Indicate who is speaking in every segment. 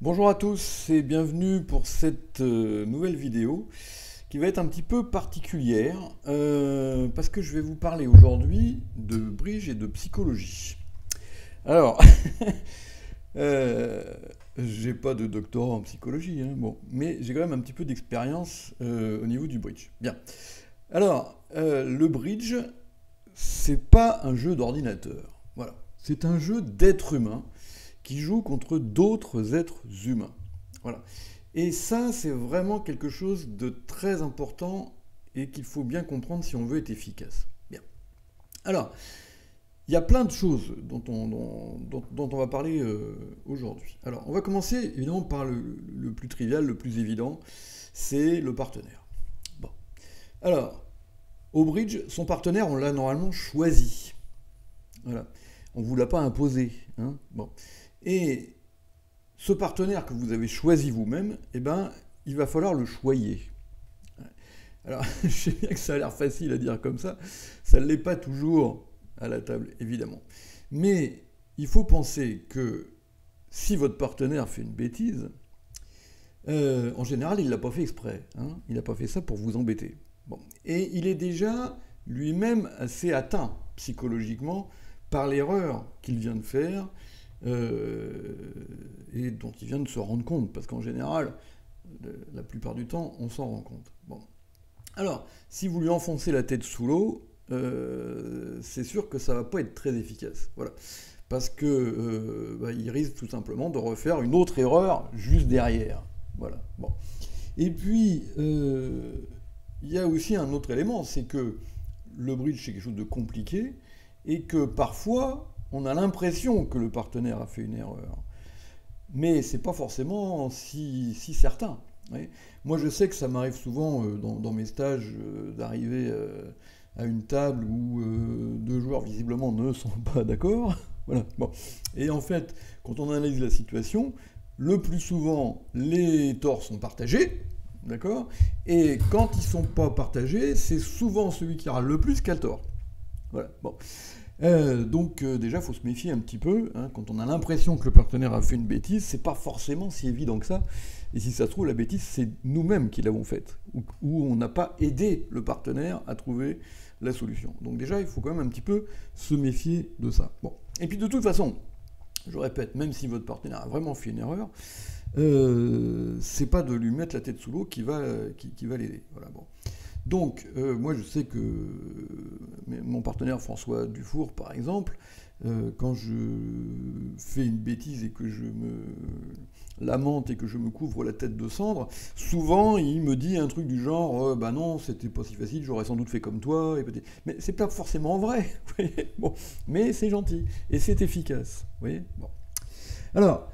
Speaker 1: Bonjour à tous et bienvenue pour cette nouvelle vidéo qui va être un petit peu particulière parce que je vais vous parler aujourd'hui de bridge et de psychologie. Alors, euh, j'ai pas de doctorat en psychologie, hein, bon, mais j'ai quand même un petit peu d'expérience au niveau du bridge. Bien. Alors, le bridge, c'est pas un jeu d'ordinateur. Voilà. C'est un jeu d'êtres humains qui joue contre d'autres êtres humains. Voilà. Et ça, c'est vraiment quelque chose de très important et qu'il faut bien comprendre si on veut être efficace. Bien. Alors, il y a plein de choses dont on va parler aujourd'hui. Alors, on va commencer évidemment par le plus trivial, le plus évident, c'est le partenaire. Bon. Alors, au bridge, son partenaire, on l'a normalement choisi. Voilà. On ne vous l'a pas imposé. Hein. Bon. Et ce partenaire que vous avez choisi vous-même, eh ben, il va falloir le choyer. Alors, je sais bien que ça a l'air facile à dire comme ça ne l'est pas toujours à la table, évidemment. Mais il faut penser que si votre partenaire fait une bêtise, en général, il ne l'a pas fait exprès. Hein. Il n'a pas fait ça pour vous embêter. Bon. Et il est déjà lui-même assez atteint psychologiquement par l'erreur qu'il vient de faire et dont il vient de se rendre compte, parce qu'en général, la plupart du temps, on s'en rend compte. Bon. Alors, si vous lui enfoncez la tête sous l'eau, c'est sûr que ça va pas être très efficace. Voilà. Parce que il risque tout simplement de refaire une autre erreur juste derrière. Voilà. Bon. Et puis, il y a aussi un autre élément, c'est que le bridge, c'est quelque chose de compliqué, et que parfois, on a l'impression que le partenaire a fait une erreur. Mais c'est pas forcément si certain. Oui. Moi, je sais que ça m'arrive souvent dans mes stages d'arriver à une table où deux joueurs visiblement ne sont pas d'accord. Voilà. Bon. Et en fait, quand on analyse la situation, le plus souvent, les torts sont partagés. D'accord. Et quand ils sont pas partagés, c'est souvent celui qui râle le plus qui a le tort. Voilà. Bon. Donc déjà, il faut se méfier un petit peu. Hein, quand on a l'impression que le partenaire a fait une bêtise, c'est pas forcément si évident que ça. Et si ça se trouve, la bêtise, c'est nous-mêmes qui l'avons faite, ou on n'a pas aidé le partenaire à trouver la solution. Donc déjà, il faut quand même un petit peu se méfier de ça. Bon. Et puis de toute façon, je répète, même si votre partenaire a vraiment fait une erreur, c'est pas de lui mettre la tête sous l'eau qui va l'aider. Voilà, bon. Donc, moi, je sais que mon partenaire François Dufour, par exemple, quand je fais une bêtise et que je me lamente et que je me couvre la tête de cendre, souvent il me dit un truc du genre bah non, c'était pas si facile, j'aurais sans doute fait comme toi. Et mais c'est pas forcément vrai, vous voyez, bon. Mais c'est gentil et c'est efficace, vous voyez, bon. Alors,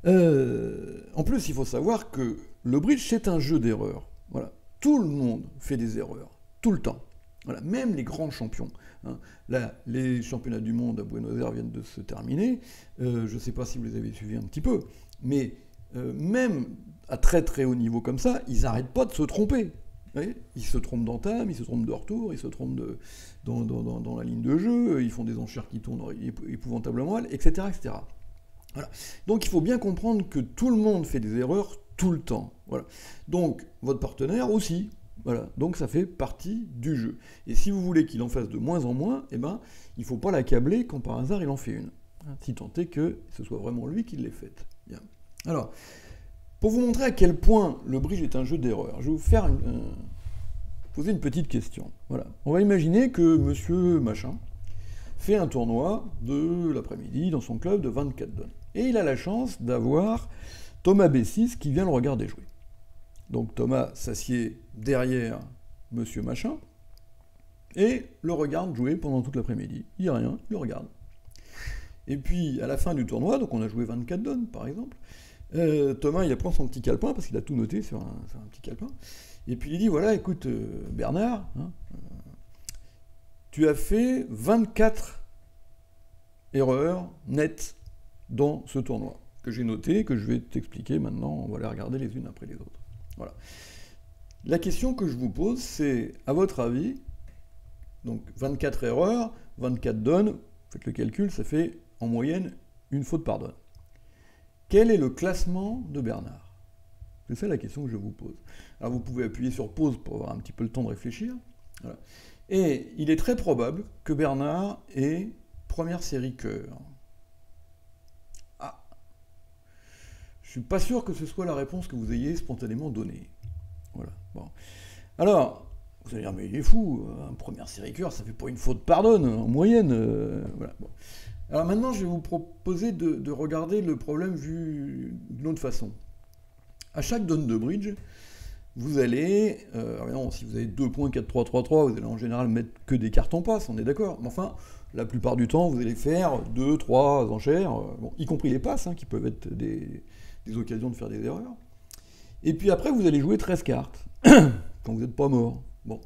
Speaker 1: en plus, il faut savoir que le bridge, c'est un jeu d'erreurs. Voilà. Tout le monde fait des erreurs, tout le temps. Voilà. Même les grands champions. Hein. Là, les championnats du monde à Buenos Aires viennent de se terminer. Je ne sais pas si vous les avez suivis un petit peu, mais même à très très haut niveau comme ça, ils n'arrêtent pas de se tromper. Vous voyez, ils se trompent d'entame, ils se trompent de retour, ils se trompent dans la ligne de jeu, ils font des enchères qui tournent épouvantablement mal, etc., etc. Voilà. Donc il faut bien comprendre que tout le monde fait des erreurs tout le temps. Voilà. Donc votre partenaire aussi. Voilà. Donc ça fait partie du jeu. Et si vous voulez qu'il en fasse de moins en moins, eh ben, il ne faut pas l'accabler quand par hasard il en fait une. Si tant est que ce soit vraiment lui qui l'ait faite. Bien. Alors, pour vous montrer à quel point le bridge est un jeu d'erreurs, je vais vous faire poser une petite question. Voilà. On va imaginer que monsieur machin fait un tournoi de l'après-midi dans son club de 24 donnes. Et il a la chance d'avoir Thomas B6 qui vient le regarder jouer. Donc Thomas s'assied derrière monsieur machin et le regarde jouer pendant toute l'après-midi. Il dit rien, il le regarde. Et puis à la fin du tournoi, donc on a joué 24 donnes par exemple, Thomas il prend son petit calepin parce qu'il a tout noté sur un petit calepin. Et puis il dit voilà, écoute Bernard, hein, tu as fait 24 erreurs nettes dans ce tournoi, que j'ai noté, que je vais t'expliquer maintenant, on va les regarder les unes après les autres. Voilà. La question que je vous pose, c'est, à votre avis, donc 24 erreurs, 24 donnes, faites le calcul, ça fait en moyenne une faute par donne. quel est le classement de Bernard? C'est ça la question que je vous pose. Alors vous pouvez appuyer sur pause pour avoir un petit peu le temps de réfléchir. Voilà. Et il est très probable que Bernard ait première série cœur. Ah, je suis pas sûr que ce soit la réponse que vous ayez spontanément donnée. Voilà. Bon. Alors, vous allez dire, mais il est fou, première série cœur, ça fait pas une faute pardonne, en moyenne. Voilà. Bon. Alors maintenant, je vais vous proposer de regarder le problème vu d'une autre façon. À chaque donne de bridge, vous allez, non, si vous avez 2 points, 4, 3, 3, 3, vous allez en général mettre que des cartes en passe, on est d'accord. Mais enfin, la plupart du temps, vous allez faire 2, 3 enchères, bon, y compris les passes, hein, qui peuvent être des occasions de faire des erreurs. Et puis après, vous allez jouer 13 cartes, quand vous n'êtes pas mort. Bon.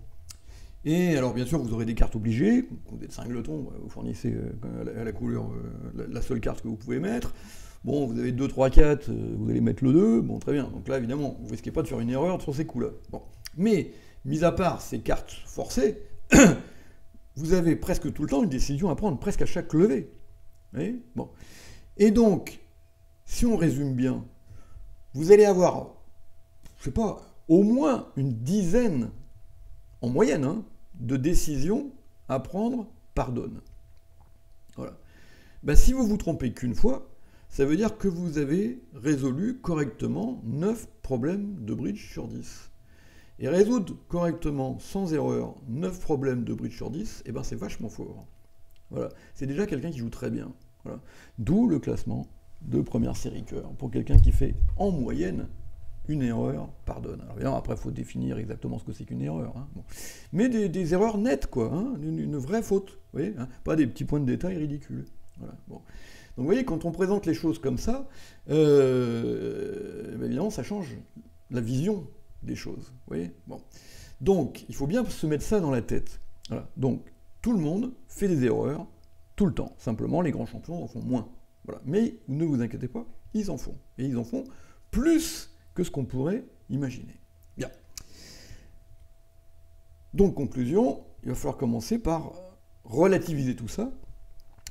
Speaker 1: Et alors, bien sûr, vous aurez des cartes obligées. Quand vous êtes cingleton, vous fournissez à la couleur la seule carte que vous pouvez mettre. Bon, vous avez 2, 3, 4, vous allez mettre le 2, bon, très bien. Donc là, évidemment, vous ne risquez pas de faire une erreur sur ces coups-là. Bon. Mais, mis à part ces cartes forcées, vous avez presque tout le temps une décision à prendre, presque à chaque levée. Vous voyez ? Bon. Et donc, si on résume bien, vous allez avoir, je ne sais pas, au moins une dizaine, en moyenne, hein, de décisions à prendre par donne. Voilà. Ben, si vous vous trompez qu'une fois, ça veut dire que vous avez résolu correctement 9 problèmes de bridge sur 10. Et résoudre correctement, sans erreur, 9 problèmes de bridge sur 10, eh ben c'est vachement fort. Voilà. C'est déjà quelqu'un qui joue très bien. Voilà. D'où le classement de première série cœur, pour quelqu'un qui fait en moyenne une erreur par donne. Alors évidemment, après, il faut définir exactement ce que c'est qu'une erreur. Hein. Bon. Mais des erreurs nettes, quoi. Hein. Une vraie faute. Vous voyez, hein. Pas des petits points de détail ridicules. Voilà. Bon. Donc vous voyez, quand on présente les choses comme ça, évidemment, ça change la vision des choses. Vous voyez, bon. Donc, il faut bien se mettre ça dans la tête. Voilà. Donc, tout le monde fait des erreurs tout le temps. Simplement, les grands champions en font moins. Voilà. Mais ne vous inquiétez pas, ils en font. Et ils en font plus que ce qu'on pourrait imaginer. Bien. Donc, conclusion, il va falloir commencer par relativiser tout ça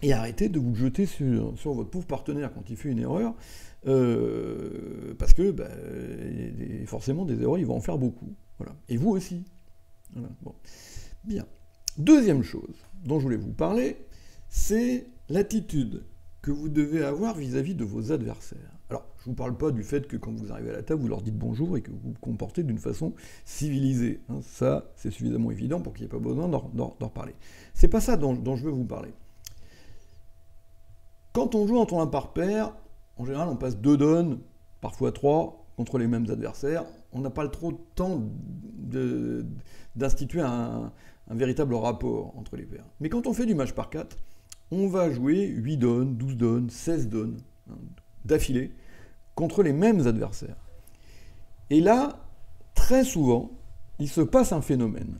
Speaker 1: et arrêter de vous jeter sur votre pauvre partenaire quand il fait une erreur, parce que forcément des erreurs, il va en faire beaucoup. Voilà. Et vous aussi. Voilà. Bon. Bien. Deuxième chose dont je voulais vous parler, c'est l'attitude que vous devez avoir vis-à-vis de vos adversaires. Alors, je ne vous parle pas du fait que quand vous arrivez à la table, vous leur dites bonjour et que vous vous comportez d'une façon civilisée. Hein, ça, c'est suffisamment évident pour qu'il n'y ait pas besoin d'en reparler. C'est pas ça dont je veux vous parler. Quand on joue en tournoi par paire, en général, on passe 2 donnes, parfois 3, contre les mêmes adversaires. On n'a pas trop de temps d'instituer un véritable rapport entre les paires. Mais quand on fait du match par 4, on va jouer 8 donnes, 12 donnes, 16 donnes, hein, d'affilée, contre les mêmes adversaires. Et là, très souvent, il se passe un phénomène.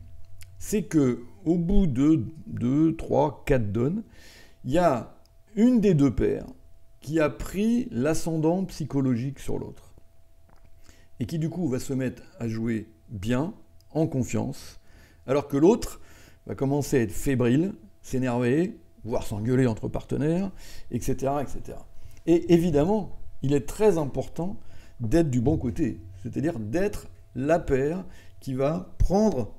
Speaker 1: C'est que au bout de 2, 3, 4 donnes, il y a une des 2 paires qui a pris l'ascendant psychologique sur l'autre. Et qui du coup va se mettre à jouer bien, en confiance, alors que l'autre va commencer à être fébrile, s'énerver, voire s'engueuler entre partenaires, etc., etc. Et évidemment, il est très important d'être du bon côté, c'est-à-dire d'être la paire qui va prendre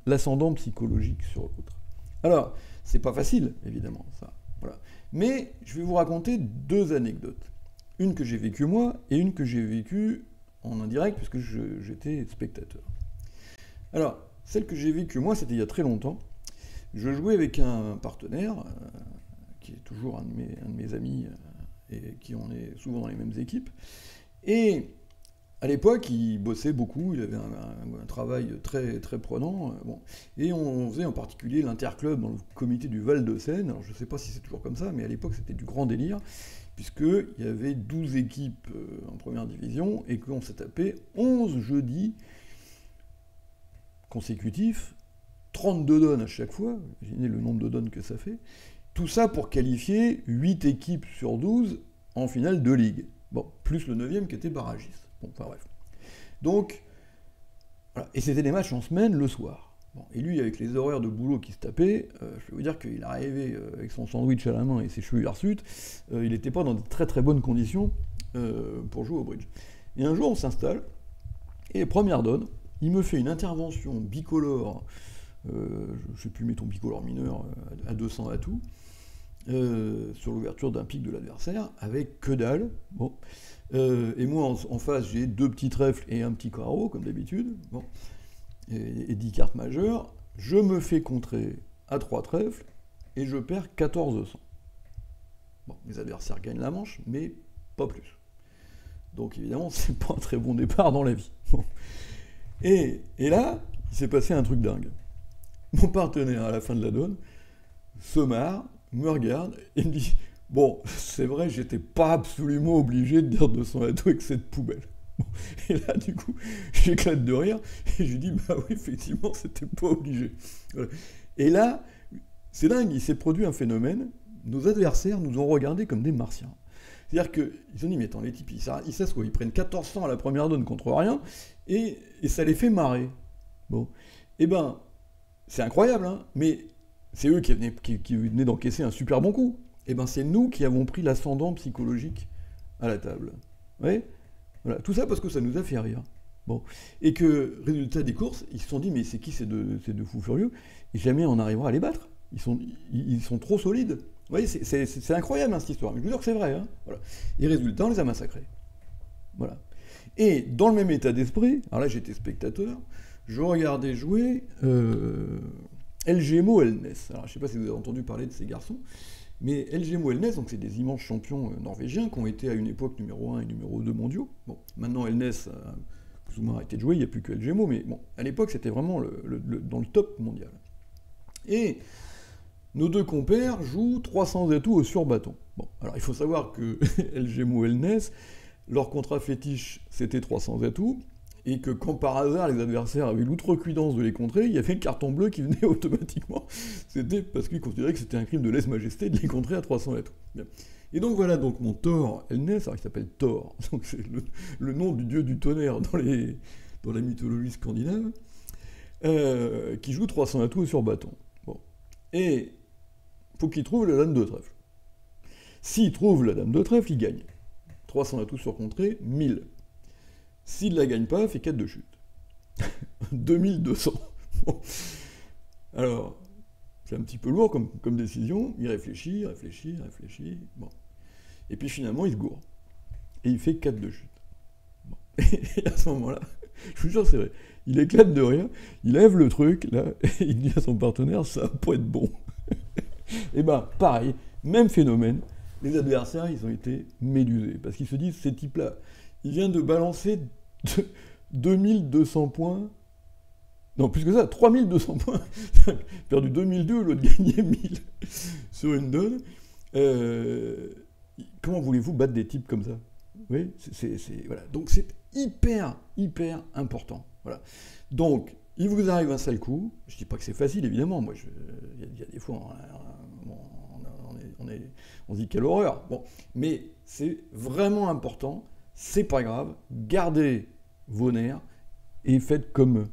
Speaker 1: l'ascendant psychologique sur l'autre. Alors, c'est pas facile, évidemment, ça. Voilà. Mais je vais vous raconter 2 anecdotes. Une que j'ai vécue moi et une que j'ai vécue en indirect puisque j'étais spectateur. Alors, celle que j'ai vécue moi, c'était il y a très longtemps. Je jouais avec un partenaire qui est toujours un de mes amis et qui on est souvent dans les mêmes équipes. Et à l'époque, il bossait beaucoup, il avait un travail très, très prenant. Bon. Et on faisait en particulier l'interclub dans le comité du Val-de-Seine. Alors je ne sais pas si c'est toujours comme ça, mais à l'époque c'était du grand délire, puisqu'il y avait 12 équipes en première division et qu'on s'est tapé 11 jeudis consécutifs, 32 donnes à chaque fois, imaginez le nombre de donnes que ça fait. Tout ça pour qualifier 8 équipes sur 12 en finale de ligue. Bon, plus le 9e qui était barragiste. Bon, enfin bref. Donc, voilà. Et c'était des matchs en semaine le soir. Bon, et lui, avec les horaires de boulot qu'il se tapait, je peux vous dire qu'il arrivait avec son sandwich à la main et ses cheveux hirsutes, il n'était pas dans de très très bonnes conditions pour jouer au bridge. Et un jour, on s'installe, et première donne, il me fait une intervention bicolore, je ne sais plus, mettons bicolore mineur, à 200 atouts, sur l'ouverture d'un pic de l'adversaire, avec que dalle. Bon. Et moi, en face, j'ai 2 petits trèfles et un petit carreau, comme d'habitude. Bon. Et 10 cartes majeures. Je me fais contrer à 3 trèfles, et je perds 1400. Bon, mes adversaires gagnent la manche, mais pas plus. Donc évidemment, c'est pas un très bon départ dans la vie. Bon. Et là, il s'est passé un truc dingue. Mon partenaire, à la fin de la donne, se marre, me regarde et me dit « Bon, c'est vrai, j'étais pas absolument obligé de dire 200 atouts avec cette poubelle. » Bon. Et là, du coup, j'éclate de rire et je lui dis « Bah oui, effectivement, c'était pas obligé. » Voilà. Et là, c'est dingue, il s'est produit un phénomène. Nos adversaires nous ont regardés comme des martiens. C'est-à-dire qu'ils se sont dit, mais attends, les types, ils s'assoient, ils prennent 1400 à la première donne contre rien, et ça les fait marrer. Bon. Eh ben, c'est incroyable, hein, mais c'est eux qui venaient d'encaisser un super bon coup. Eh ben, c'est nous qui avons pris l'ascendant psychologique à la table. Oui. Voilà. Tout ça parce que ça nous a fait rire. Bon. Et que, résultat des courses, ils se sont dit, mais c'est qui ces deux fous furieux? Et jamais on arrivera à les battre. Ils sont trop solides. Vous voyez, c'est incroyable, hein, cette histoire. Mais je vous jure que c'est vrai. Hein. Voilà. Et résultat, on les a massacrés. Voilà. Et dans le même état d'esprit, alors là j'étais spectateur, je regardais jouer LGMO Elnes. Alors je ne sais pas si vous avez entendu parler de ces garçons, mais LGMO Elnes, donc c'est des immenses champions norvégiens qui ont été à une époque numéro 1 et numéro 2 mondiaux. Bon, maintenant Elnes a plus ou moins arrêté de jouer, il n'y a plus que LGMO, mais bon, à l'époque c'était vraiment dans le top mondial. Et nos deux compères jouent 300 atouts au sur-bâton. Bon, alors il faut savoir que LGMO Elnes, leur contrat fétiche, c'était 300 atouts, et que quand par hasard les adversaires avaient l'outrecuidance de les contrer, il y avait le carton bleu qui venait automatiquement. C'était parce qu'ils considéraient que c'était un crime de lèse-majesté de les contrer à 300 atouts. Bien. Et donc voilà, donc mon Thor Elnes, alors il s'appelle Thor, donc c'est le nom du dieu du tonnerre dans la mythologie scandinave, qui joue 300 atouts sur bâton. Bon. Et faut qu'il trouve la dame de trèfle. S'il trouve la dame de trèfle, il gagne. 300 atouts sur contrée, 1000. S'il ne la gagne pas, il fait 4 de chute. 2200. Bon. Alors, c'est un petit peu lourd comme décision. Il réfléchit. Bon. Et puis finalement, il se gourre. Et il fait 4 de chute. Bon. Et à ce moment-là, je vous jure, c'est vrai, il éclate de rire, il lève le truc, là, et il dit à son partenaire, ça va pas être bon. Et ben, pareil, même phénomène, les adversaires, ils ont été médusés, parce qu'ils se disent, ces types-là, il vient de balancer 2200 points, non, plus que ça, 3200 points, perdu 2002, l'autre gagné 1000 sur une donne. Comment voulez-vous battre des types comme ça? Oui, voilà. Donc c'est hyper important. Voilà. Donc, il vous arrive un sale coup, je ne dis pas que c'est facile, évidemment, moi, il y a des fois, on se dit quelle horreur, bon, mais c'est vraiment important, c'est pas grave, gardez vos nerfs et faites comme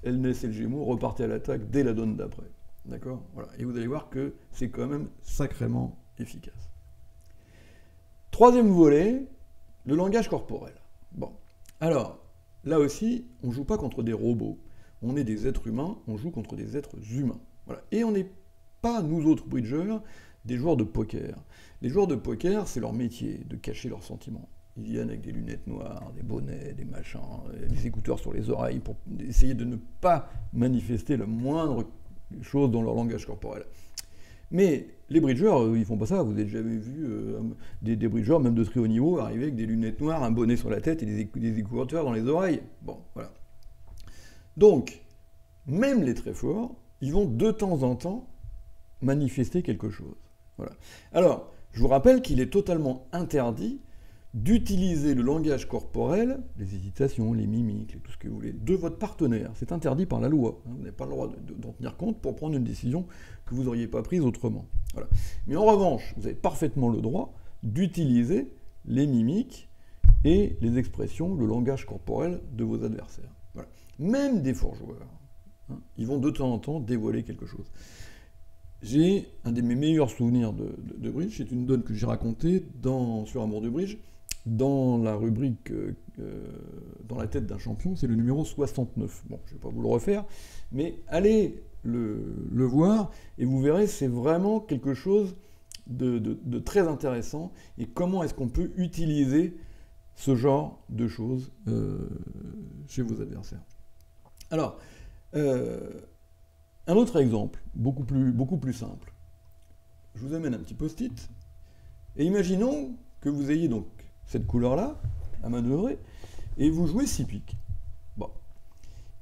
Speaker 1: Elnes et le Gémeaux, repartez à l'attaque dès la donne d'après. D'accord? Voilà. Et vous allez voir que c'est quand même sacrément efficace. Troisième volet, le langage corporel. Bon. Alors, là aussi, on ne joue pas contre des robots. On est des êtres humains, on joue contre des êtres humains. Voilà. Et on n'est pas, nous autres bridgeurs, des joueurs de poker. Les joueurs de poker, c'est leur métier, de cacher leurs sentiments. Ils viennent avec des lunettes noires, des bonnets, des machins, des écouteurs sur les oreilles pour essayer de ne pas manifester la moindre chose dans leur langage corporel. Mais les bridgeurs, ils font pas ça. Vous avez jamais vu des bridgeurs, même de très haut niveau, arriver avec des lunettes noires, un bonnet sur la tête et des écouteurs dans les oreilles. Bon, voilà. Donc, même les très forts, ils vont de temps en temps manifester quelque chose. Voilà. Alors, je vous rappelle qu'il est totalement interdit d'utiliser le langage corporel, les hésitations, les mimiques, tout ce que vous voulez, de votre partenaire. C'est interdit par la loi. Vous n'avez pas le droit d'en tenir compte pour prendre une décision que vous n'auriez pas prise autrement. Voilà. Mais en revanche, vous avez parfaitement le droit d'utiliser les mimiques et les expressions, le langage corporel de vos adversaires. Voilà. Même des forts joueurs. hein. Ils vont de temps en temps dévoiler quelque chose. J'ai un de mes meilleurs souvenirs de bridge, c'est une donne que j'ai racontée sur Amour de Bridge, dans la rubrique Dans la tête d'un champion, c'est le numéro 69. Bon, je ne vais pas vous le refaire, mais allez le voir, et vous verrez, c'est vraiment quelque chose de très intéressant, et comment est-ce qu'on peut utiliser ce genre de choses chez vos adversaires. Alors, un autre exemple, beaucoup plus simple. Je vous amène un petit post-it, et imaginons que vous ayez donc cette couleur-là, à manœuvrer, et vous jouez 6 piques. Bon.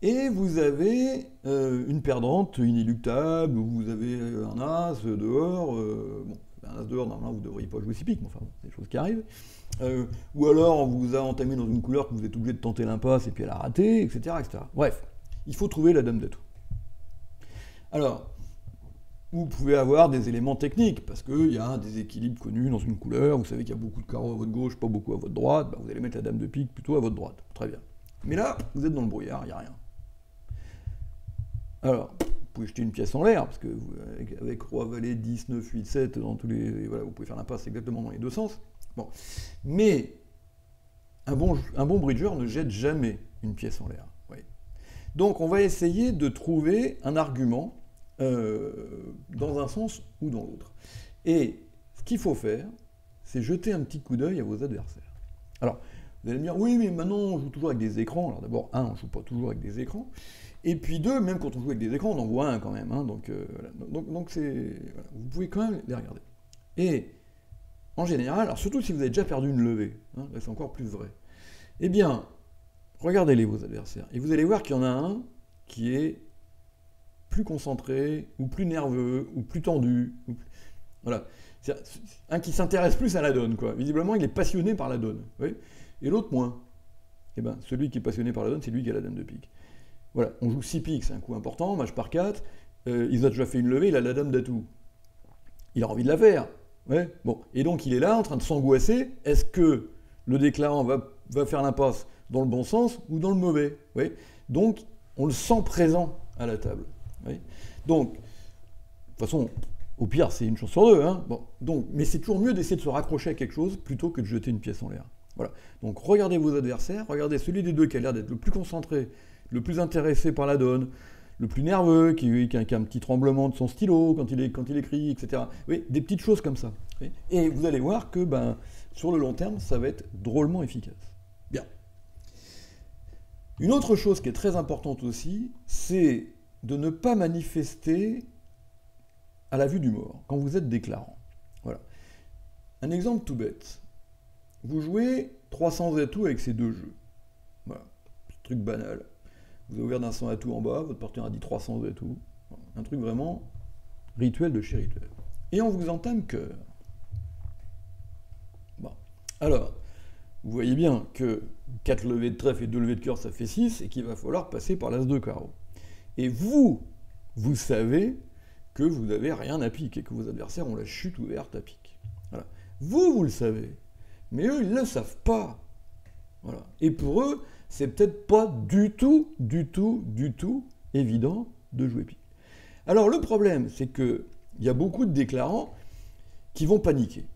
Speaker 1: Et vous avez une perdante inéluctable, ou vous avez un as dehors, bon, un as dehors, normalement vous ne devriez pas jouer 6 piques, mais enfin, c'est des choses qui arrivent. Ou alors on vous a entamé dans une couleur que vous êtes obligé de tenter l'impasse et puis elle a raté, etc., etc. Bref, il faut trouver la dame d'atout. Alors, vous pouvez avoir des éléments techniques, parce qu'il y a un déséquilibre connu dans une couleur, vous savez qu'il y a beaucoup de carreaux à votre gauche, pas beaucoup à votre droite, ben vous allez mettre la dame de pique plutôt à votre droite. Très bien. Mais là, vous êtes dans le brouillard, il n'y a rien. Alors, vous pouvez jeter une pièce en l'air, parce que avec roi, valet, 10, 9, 8, 7, dans tous les, voilà, vous pouvez faire l'impasse exactement dans les deux sens. Bon. Mais un bon bridger ne jette jamais une pièce en l'air. Oui. Donc on va essayer de trouver un argument dans un sens ou dans l'autre. Et ce qu'il faut faire, c'est jeter un petit coup d'œil à vos adversaires. Alors, vous allez me dire, oui, mais maintenant on joue toujours avec des écrans. Alors d'abord, on ne joue pas toujours avec des écrans. Et puis deux, même quand on joue avec des écrans, on en voit un quand même. Hein, donc voilà. Donc voilà, vous pouvez quand même les regarder. Et en général, alors surtout si vous avez déjà perdu une levée, hein, là c'est encore plus vrai, eh bien, regardez-les vos adversaires. Et vous allez voir qu'il y en a un qui est plus concentré, ou plus nerveux, ou plus tendu. Voilà. C'est un qui s'intéresse plus à la donne, quoi. Visiblement, il est passionné par la donne. Oui, et l'autre moins. Eh bien, celui qui est passionné par la donne, c'est lui qui a la dame de pique. Voilà, on joue 6 piques, c'est un coup important, match par 4. Il a déjà fait une levée, il a la dame d'atout. Il a envie de la faire. Ouais, bon. Et donc, il est là, en train de s'angoisser. Est-ce que le déclarant va faire l'impasse dans le bon sens ou dans le mauvais? Oui. Donc, on le sent présent à la table. Oui. Donc, de toute façon, au pire, c'est une chance sur deux. Hein. Bon, donc, mais c'est toujours mieux d'essayer de se raccrocher à quelque chose plutôt que de jeter une pièce en l'air. Voilà. Donc, regardez vos adversaires, regardez celui des deux qui a l'air d'être le plus concentré, le plus intéressé par la donne, le plus nerveux, qui a un petit tremblement de son stylo quand il écrit, etc. Oui, des petites choses comme ça. Oui. Et vous allez voir que, sur le long terme, ça va être drôlement efficace. Bien. Une autre chose qui est très importante aussi, c'est de ne pas manifester à la vue du mort, quand vous êtes déclarant. Voilà. Un exemple tout bête. Vous jouez 300 atouts avec ces deux jeux. Voilà. Truc banal. Vous avez ouvert d'un 100 atouts en bas, votre partenaire a dit 300 atouts. Un truc vraiment rituel de chez rituel. Et on vous entame cœur. Bon. Alors, vous voyez bien que 4 levées de trèfle et 2 levées de cœur, ça fait 6, et qu'il va falloir passer par l'as de carreau. Et vous savez que vous n'avez rien à pique, et que vos adversaires ont la chute ouverte à pique. Voilà. Vous le savez. Mais eux, ils ne le savent pas. Voilà. Et pour eux, c'est peut-être pas du tout évident de jouer pique. Alors le problème, c'est qu'il y a beaucoup de déclarants qui vont paniquer.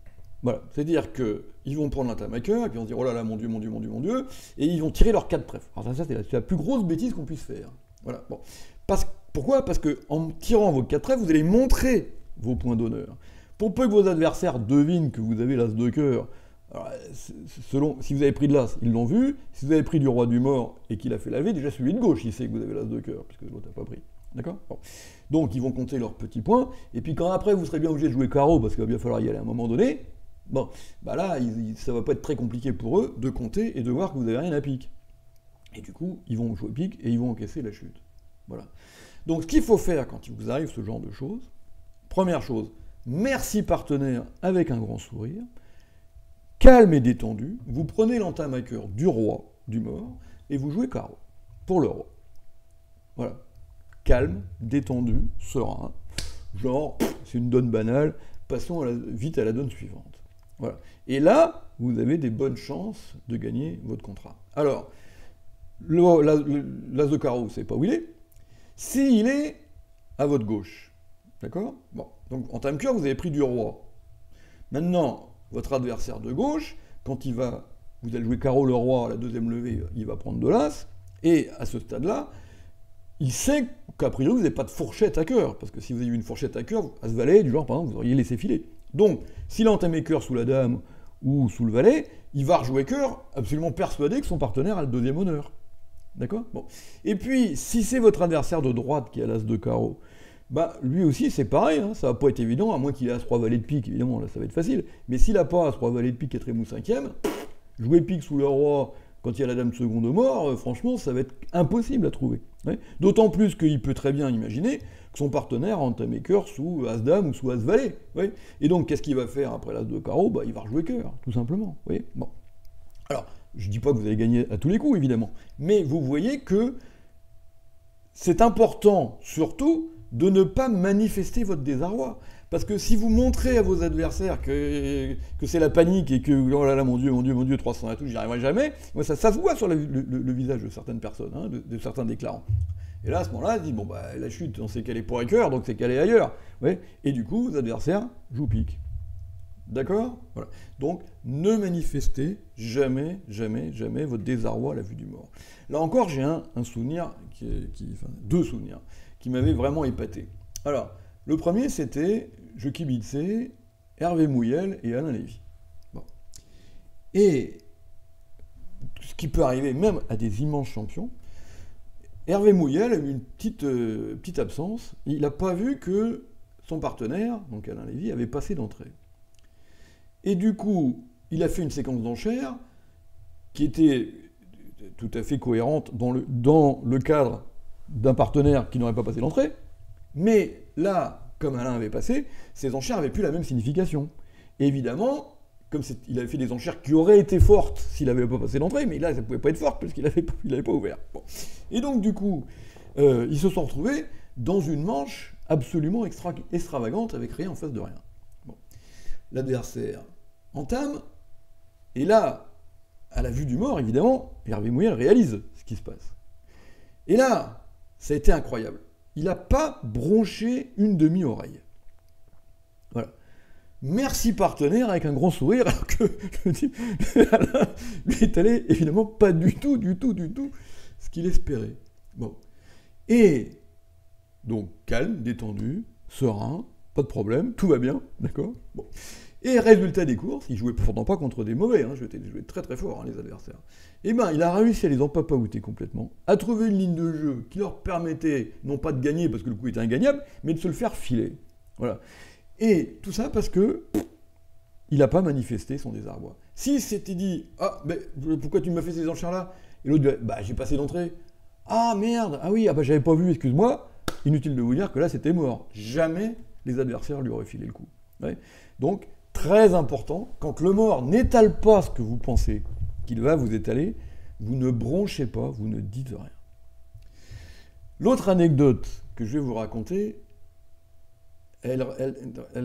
Speaker 1: Voilà. C'est-à-dire qu'ils vont prendre l'entame à cœur, et puis ils vont se dire, oh là là, mon Dieu, et ils vont tirer leur 4 trèfles. Alors ça, c'est la plus grosse bêtise qu'on puisse faire. Voilà. Bon. Pourquoi? Parce qu'en tirant vos 4 trèfles, vous allez montrer vos points d'honneur. Pour peu que vos adversaires devinent que vous avez l'as de cœur, alors, si vous avez pris de l'as, ils l'ont vu. Si vous avez pris du roi du mort et qu'il a fait laver, déjà celui de gauche, il sait que vous avez l'as de cœur, puisque l'autre n'a pas pris. D'accord? Bon. Donc ils vont compter leurs petits points, et puis quand après vous serez bien obligé de jouer carreau, parce qu'il va bien falloir y aller à un moment donné, bon, là, ça va pas être très compliqué pour eux de compter et de voir que vous n'avez rien à pique. Et du coup, ils vont jouer pique et ils vont encaisser la chute. Voilà. Donc ce qu'il faut faire quand il vous arrive ce genre de choses, première chose, merci partenaire avec un grand sourire, calme et détendu, vous prenez l'entame à cœur du roi, du mort, et vous jouez carreau, pour le roi. Voilà. Calme, détendu, serein, genre, c'est une donne banale, passons vite à la donne suivante. Voilà. Et là, vous avez des bonnes chances de gagner votre contrat. Alors, l'as de carreau, vous ne savez pas où il est. s'il est à votre gauche. D'accord? Bon, donc en time cure, vous avez pris du roi. Maintenant, votre adversaire de gauche, quand vous allez jouer carreau le roi à la deuxième levée, il va prendre de l'as, et à ce stade-là, il sait qu'a priori, vous n'avez pas de fourchette à cœur, parce que si vous avez eu une fourchette à cœur, à ce valet, du genre, par exemple, vous auriez laissé filer. Donc, s'il a entamé cœur sous la dame ou sous le valet, il va rejouer cœur, absolument persuadé que son partenaire a le deuxième honneur. D'accord? Bon. Et puis, si c'est votre adversaire de droite qui a l'as de carreau, bah, lui aussi, c'est pareil, hein, ça va pas être évident, à moins qu'il ait As-3 valet de pique, évidemment, là, ça va être facile. Mais s'il n'a pas As-3 valet de pique, 4e ou 5e, jouer pique sous le roi quand il y a la dame seconde mort, franchement, ça va être impossible à trouver. Ouais. D'autant plus qu'il peut très bien imaginer que son partenaire a entamé cœur sous As-Dame ou sous As-Valet. Ouais. Et donc, qu'est-ce qu'il va faire après l'As de carreau? Bah, il va rejouer cœur, tout simplement. Vous bon. Alors, je ne dis pas que vous allez gagner à tous les coups, évidemment, mais vous voyez que c'est important, surtout, de ne pas manifester votre désarroi. Parce que si vous montrez à vos adversaires que c'est la panique et que, oh là là, mon Dieu, 300 à tout, j'y arriverai jamais, ça se voit sur le visage de certaines personnes, hein, de certains déclarants. Et là, à ce moment-là, ils disent, bon, bah, la chute, on sait qu'elle est pour cœur, donc c'est qu'elle est ailleurs. Ouais. Et du coup, vos adversaires jouent pique. D'accord? Voilà. Donc, ne manifestez jamais votre désarroi à la vue du mort. Là encore, j'ai un souvenir, deux souvenirs, qui m'avaient vraiment épaté. Alors, le premier, c'était, je kibitzais Hervé Mouyel et Alain Lévy. Bon. Et ce qui peut arriver même à des immenses champions, Hervé Mouyel a eu une petite absence. Il n'a pas vu que son partenaire, donc Alain Lévy, avait passé d'entrée. Et du coup, il a fait une séquence d'enchères qui était tout à fait cohérente dans le cadre d'un partenaire qui n'aurait pas passé d'entrée. Mais là, comme Alain avait passé, ces enchères n'avaient plus la même signification. Et évidemment, comme il avait fait des enchères qui auraient été fortes s'il n'avait pas passé d'entrée, mais là, ça ne pouvait pas être fort parce qu'il n'avait pas ouvert. Bon. Et donc, du coup, ils se sont retrouvés dans une manche absolument extravagante avec rien en face de rien. Bon. L'adversaire entame, et là, à la vue du mort, évidemment, Hervé Mouyel réalise ce qui se passe. Et là, ça a été incroyable. Il n'a pas bronché une demi-oreille. Voilà. Merci partenaire, avec un grand sourire, alors que le type, lui est allé évidemment pas du tout ce qu'il espérait. Bon. Et donc, calme, détendu, serein, pas de problème, tout va bien, d'accord? Bon. Et résultat des courses, il jouait pourtant pas contre des mauvais, hein, jouait très très fort, hein, les adversaires. Et ben, il a réussi à les empapaouter complètement, à trouver une ligne de jeu qui leur permettait, non pas de gagner parce que le coup était ingagnable, mais de se le faire filer. Voilà. Et tout ça parce que il n'a pas manifesté son désarroi. S'il s'était dit, ah, mais pourquoi tu m'as fait ces enchères-là? Et l'autre, bah, j'ai passé d'entrée. Ah, merde, ah oui, ah bah, j'avais pas vu, excuse-moi. Inutile de vous dire que là, c'était mort. Jamais les adversaires lui auraient filé le coup. Ouais. Donc, très important, quand le mort n'étale pas ce que vous pensez qu'il va vous étaler, vous ne bronchez pas, vous ne dites rien. L'autre anecdote que je vais vous raconter, elle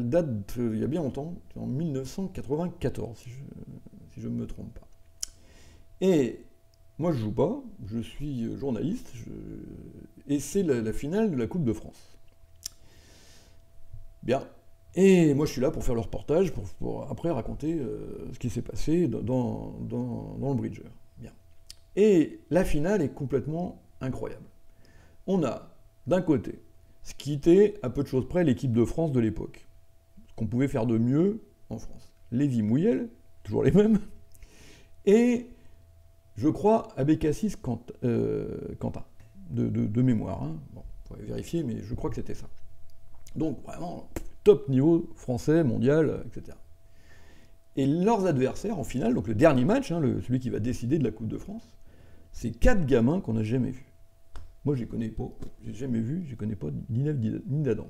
Speaker 1: date il y a bien longtemps, en 1994, si je ne me trompe pas. Et moi, je ne joue pas, je suis journaliste, et c'est la finale de la Coupe de France. Bien. Et moi, je suis là pour faire le reportage, pour après raconter ce qui s'est passé dans le Bridger. Bien. Et la finale est complètement incroyable. On a, d'un côté, ce qui était, à peu de choses près, l'équipe de France de l'époque. Ce qu'on pouvait faire de mieux en France. Lévy Mouyel, toujours les mêmes, et, je crois, Abécassis Quentin, de mémoire. Hein. Bon, on pourrait vérifier, mais je crois que c'était ça. Donc, vraiment, top niveau français, mondial, etc. Et leurs adversaires, en finale, donc le dernier match, hein, celui qui va décider de la Coupe de France, c'est 4 gamins qu'on n'a jamais vus. Moi, je les connais pas, j'ai jamais vu, je les connais pas ni Neve ni d'Adam.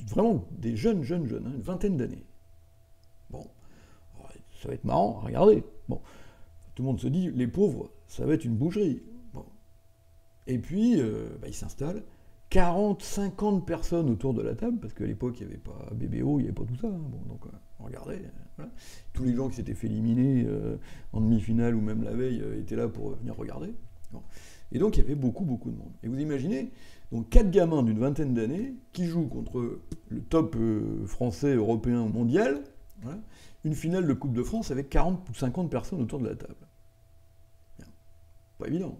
Speaker 1: Vraiment des jeunes, hein, une vingtaine d'années. Bon, ça va être marrant à regarder. Bon, tout le monde se dit, les pauvres, ça va être une boucherie. Bon. Et puis, ils s'installent. 40, 50 personnes autour de la table, parce qu'à l'époque, il n'y avait pas BBO, il n'y avait pas tout ça. Hein. Bon, donc, on regardait. Voilà. Tous les gens qui s'étaient fait éliminer en demi-finale ou même la veille étaient là pour venir regarder. Bon. Et donc, il y avait beaucoup, beaucoup de monde. Et vous imaginez, donc 4 gamins d'une vingtaine d'années qui jouent contre le top français, européen, mondial, voilà, une finale de Coupe de France avec 40 ou 50 personnes autour de la table. Bien. Pas évident.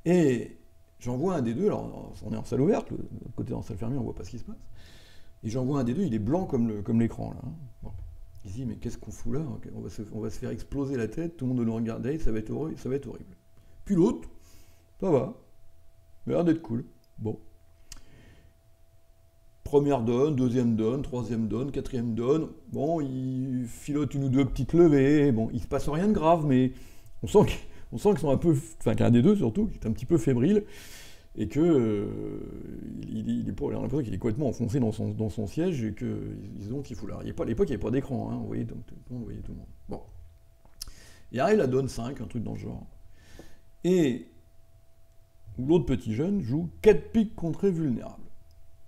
Speaker 1: Et j'en vois un des deux, alors on est en salle ouverte, le côté en salle fermée, on voit pas ce qui se passe. Et j'en vois un des deux, il est blanc comme l'écran, là. Bon. Il se dit, mais qu'est-ce qu'on fout là? On va se faire exploser la tête, tout le monde nous regarder, ça va être horrible. Puis l'autre, ça va. Il a l'air d'être cool. Bon. Première donne, deuxième donne, troisième donne, quatrième donne. Bon, il filote une ou deux petites levées. Bon, il se passe rien de grave, mais on sent qu'ils sont un peu... Enfin, qu'un des deux, surtout, qui est un petit peu fébrile. Et que on a l'impression qu'il est complètement enfoncé dans son siège et qu'ils ont qu'il fout là. À l'époque, il n'y avait pas d'écran, hein, vous voyez, donc tout le monde. Bon. Et arrive la donne 5, un truc dans le genre. Et l'autre petit jeune joue 4 piques contrées vulnérables.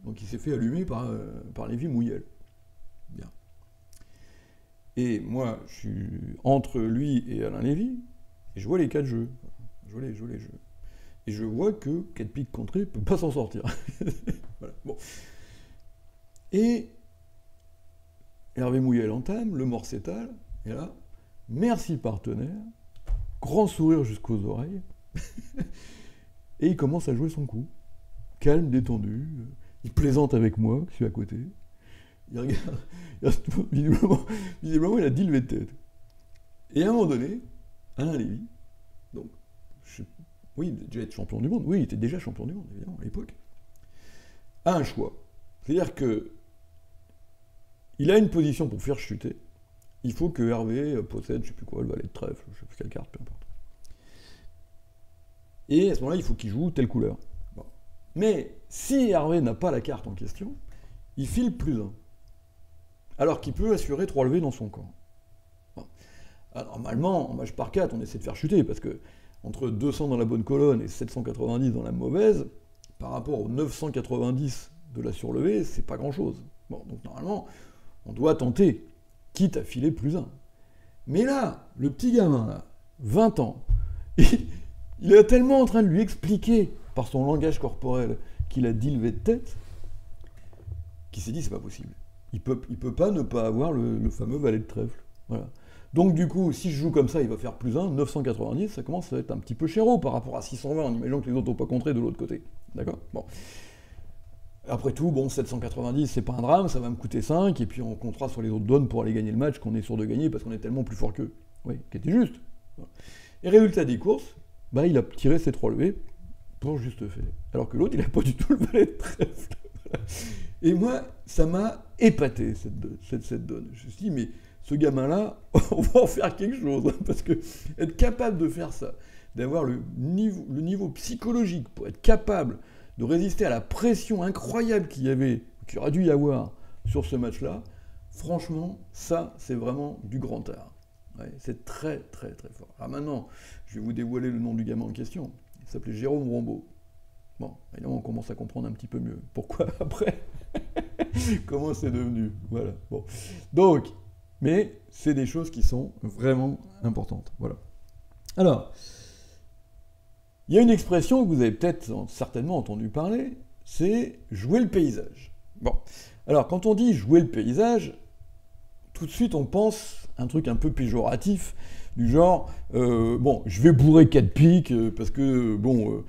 Speaker 1: Donc il s'est fait allumer par Lévi Mouyel. Bien. Et moi, je suis entre lui et Alain Lévy, et je vois les 4 jeux. Je vois les jeux. Et je vois que 4 piques contrées ne peut pas s'en sortir. Voilà. Bon. Et Hervé Mouyel entame, le mort s'étale, et là, merci partenaire, grand sourire jusqu'aux oreilles, et il commence à jouer son coup. Calme, détendu, il plaisante avec moi, qui suis à côté, il regarde, visiblement il a dit lever de tête. Et à un moment donné, Alain Lévy, donc, oui, il devait déjà être champion du monde. Oui, il était déjà champion du monde, évidemment, à l'époque. A un choix. C'est-à-dire que il a une position pour faire chuter. Il faut que Hervé possède, je ne sais plus quoi, le valet de trèfle, je ne sais plus quelle carte, peu importe. Et à ce moment-là, il faut qu'il joue telle couleur. Bon. Mais si Hervé n'a pas la carte en question, il file +1. Alors qu'il peut assurer 3 levées dans son camp. Bon. Alors, normalement, en match par 4, on essaie de faire chuter, parce que entre 200 dans la bonne colonne et 790 dans la mauvaise, par rapport aux 990 de la surlevée, c'est pas grand-chose. Bon, donc normalement, on doit tenter, quitte à filer +1. Mais là, le petit gamin, là, 20 ans, il est tellement en train de lui expliquer, par son langage corporel, qu'il a dit lever de tête, qu'il s'est dit, c'est pas possible. Il peut pas ne pas avoir le fameux valet de trèfle. Voilà. Donc du coup, si je joue comme ça, il va faire +1, 990, ça commence à être un petit peu chéro par rapport à 620, en imaginant que les autres n'ont pas contré de l'autre côté. D'accord? Bon. Après tout, bon, 790, c'est pas un drame, ça va me coûter 5, et puis on comptera sur les autres donnes pour aller gagner le match qu'on est sûr de gagner, parce qu'on est tellement plus fort qu'eux. Oui, qui était juste. Voilà. Et résultat des courses, bah, il a tiré ses 3 levées pour juste fait. Alors que l'autre, il n'a pas du tout le valet de trèfle. Voilà. Et moi, ça m'a épaté, cette donne. Je me suis dit, mais ce gamin-là, on va en faire quelque chose, hein, parce que être capable de faire ça, d'avoir le niveau psychologique pour être capable de résister à la pression incroyable qu'il aurait dû y avoir sur ce match-là, franchement, ça, c'est vraiment du grand art. Ouais, c'est très, très, très fort. Alors maintenant, je vais vous dévoiler le nom du gamin en question. Il s'appelait Jérôme Rombaud. Bon, évidemment, on commence à comprendre un petit peu mieux. Pourquoi après? Comment c'est devenu? Voilà. Bon. Donc, mais c'est des choses qui sont vraiment importantes. Voilà. Alors, il y a une expression que vous avez peut-être certainement entendu parler, c'est jouer le paysage. Bon. Alors, quand on dit jouer le paysage, tout de suite on pense un truc un peu péjoratif, du genre, bon, je vais bourrer 4 piques, parce que, bon,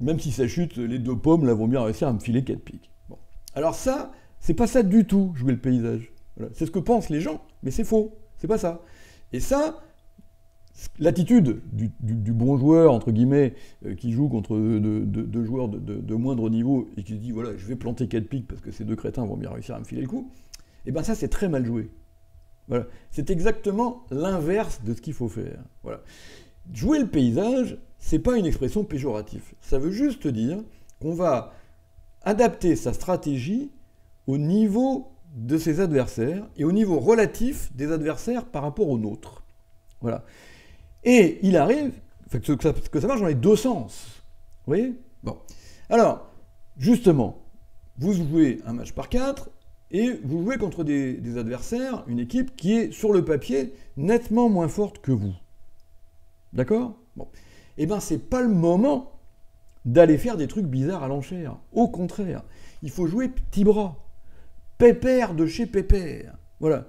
Speaker 1: même si ça chute, les 2 pommes, là, vont bien réussir à me filer 4 piques. Bon. Alors ça, c'est pas ça du tout, jouer le paysage. Voilà. C'est ce que pensent les gens, mais c'est faux, c'est pas ça. Et ça, l'attitude du bon joueur, entre guillemets, qui joue contre deux joueurs de moindre niveau, et qui se dit, voilà, je vais planter 4 piques, parce que ces 2 crétins vont bien réussir à me filer le coup, et bien ça, c'est très mal joué. Voilà. C'est exactement l'inverse de ce qu'il faut faire. Voilà. Jouer le paysage, c'est pas une expression péjorative. Ça veut juste dire qu'on va adapter sa stratégie au niveau de ses adversaires et au niveau relatif des adversaires par rapport aux nôtres. Voilà. Et il arrive que ça marche dans les 2 sens. Vous voyez? Bon. Alors, justement, vous jouez un match par 4 et vous jouez contre des adversaires, une équipe qui est, sur le papier, nettement moins forte que vous. D'accord? Bon. eh ben c'est pas le moment d'aller faire des trucs bizarres à l'enchère. Au contraire, il faut jouer petit bras. Pépère de chez Pépère. Voilà.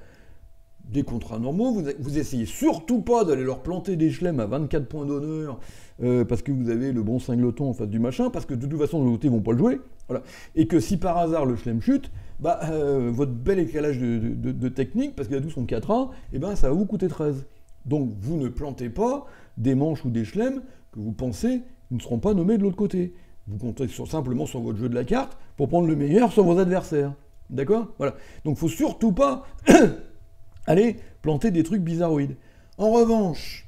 Speaker 1: Des contrats normaux, vous essayez surtout pas d'aller leur planter des chelems à 24 points d'honneur parce que vous avez le bon cingleton en face du machin, parce que de toute façon, de l'autre côté, ils vont pas le jouer. Voilà. Et que si par hasard le chelem chute, votre bel écalage de technique, parce qu'il a tous son 4A, eh ben, ça va vous coûter 13. Donc vous ne plantez pas des manches ou des chelems que vous pensez ne seront pas nommés de l'autre côté. Vous comptez simplement sur votre jeu de la carte pour prendre le meilleur sur vos adversaires. D'accord ? Voilà. Donc il ne faut surtout pas aller planter des trucs bizarroïdes. En revanche,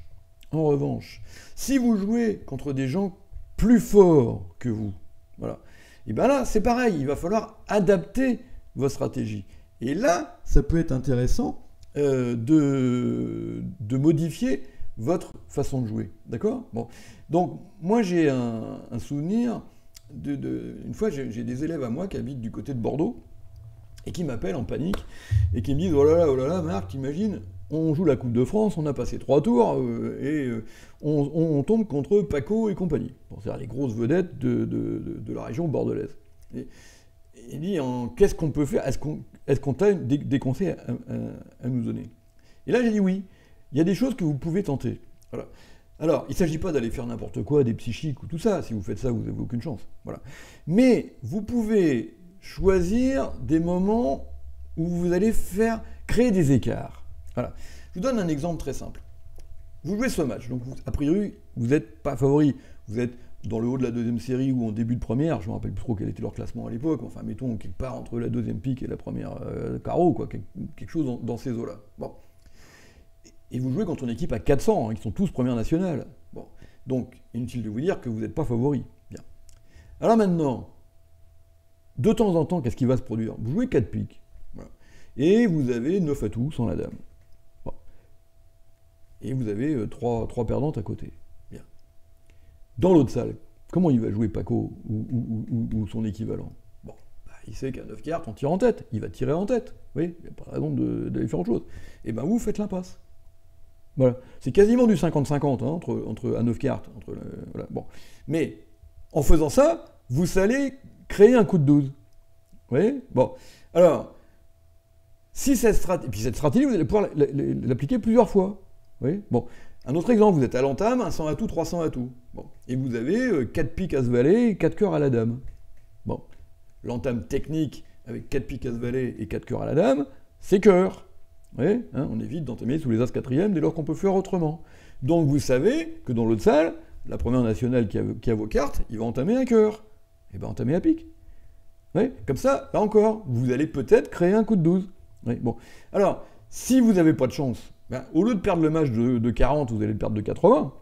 Speaker 1: si vous jouez contre des gens plus forts que vous, voilà, et bien là, c'est pareil, il va falloir adapter votre stratégie. Et là, ça peut être intéressant de modifier votre façon de jouer. D'accord ? Bon. Donc, moi, j'ai un souvenir une fois, j'ai des élèves à moi qui habitent du côté de Bordeaux et qui m'appellent en panique et qui me disent oh là là, Marc, t'imagines, on joue la Coupe de France, on a passé 3 tours et on tombe contre Paco et compagnie. Bon, c'est-à-dire les grosses vedettes de la région bordelaise. Et il dit qu'est-ce qu'on peut faire ? Est-ce qu'on a des conseils à nous donner ? Et là, j'ai dit oui, il y a des choses que vous pouvez tenter. Voilà. Alors, il ne s'agit pas d'aller faire n'importe quoi, des psychiques ou tout ça. Si vous faites ça, vous n'avez aucune chance. Voilà. Mais vous pouvez choisir des moments où vous allez créer des écarts. Voilà. Je vous donne un exemple très simple. Vous jouez ce match, donc a priori, vous n'êtes pas favori. Vous êtes dans le haut de la deuxième série ou en début de première. Je ne me rappelle plus trop quel était leur classement à l'époque. Enfin, mettons quelque part entre la deuxième pique et la première carreau, quoi. Quelque chose dans ces eaux-là. Bon. Et vous jouez contre une équipe à 400, qui sont tous première nationale. Bon. Donc, inutile de vous dire que vous n'êtes pas favori. Bien. Alors maintenant, de temps en temps, qu'est-ce qui va se produire ? Vous jouez 4 piques. Voilà. Et vous avez 9 atouts sans la dame. Bon. Et vous avez 3 perdantes à côté. Bien. Dans l'autre salle, comment il va jouer Paco ou son équivalent ? Bon, il sait qu'à 9 cartes, on tire en tête. Il va tirer en tête. Oui, il n'y a pas de raison d'aller faire autre chose. Et bien vous faites l'impasse. Voilà. C'est quasiment du 50-50 entre à 9 cartes. Voilà. Bon. Mais en faisant ça, vous allez créer un coup de 12. Vous voyez ? Bon. Alors, si cette stratégie, vous allez pouvoir l'appliquer plusieurs fois. Vous voyez ? Bon. Un autre exemple, vous êtes à l'entame, un 100 atouts, 300 atouts. Bon. Et vous avez 4 piques as-valet et 4 cœurs à la dame. Bon. L'entame technique avec 4 piques as-valet et 4 cœurs à la dame, c'est cœur. Oui, on évite d'entamer sous les as quatrièmes dès lors qu'on peut faire autrement. Donc vous savez que dans l'autre salle, la première nationale qui a vos cartes, il va entamer un cœur. Et bien entamer à pique. Oui, comme ça, là encore, vous allez peut-être créer un coup de 12. Oui, bon. Alors, si vous n'avez pas de chance, au lieu de perdre le match de 40, vous allez le perdre de 80.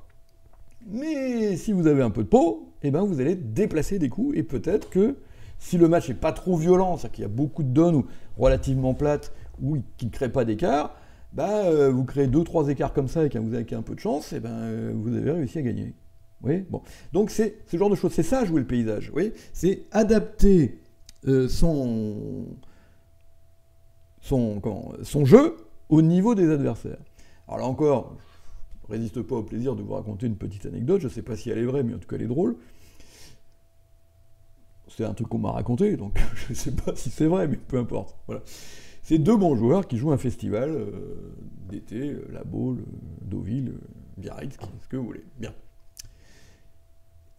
Speaker 1: Mais si vous avez un peu de peau, vous allez déplacer des coups et peut-être que si le match n'est pas trop violent, c'est-à-dire qu'il y a beaucoup de donnes ou relativement plates, ou qui ne crée pas d'écart, vous créez 2-3 écarts comme ça avec un peu de chance, vous avez réussi à gagner. Oui, bon. Donc c'est ce genre de choses, c'est ça jouer le paysage. Oui, c'est adapter son jeu au niveau des adversaires. Alors là encore, je ne résiste pas au plaisir de vous raconter une petite anecdote, je ne sais pas si elle est vraie, mais en tout cas elle est drôle. C'est un truc qu'on m'a raconté, donc je ne sais pas si c'est vrai, mais peu importe. Voilà. C'est 2 bons joueurs qui jouent un festival d'été, La Baule, Deauville, Biarritz, ce que vous voulez. Bien.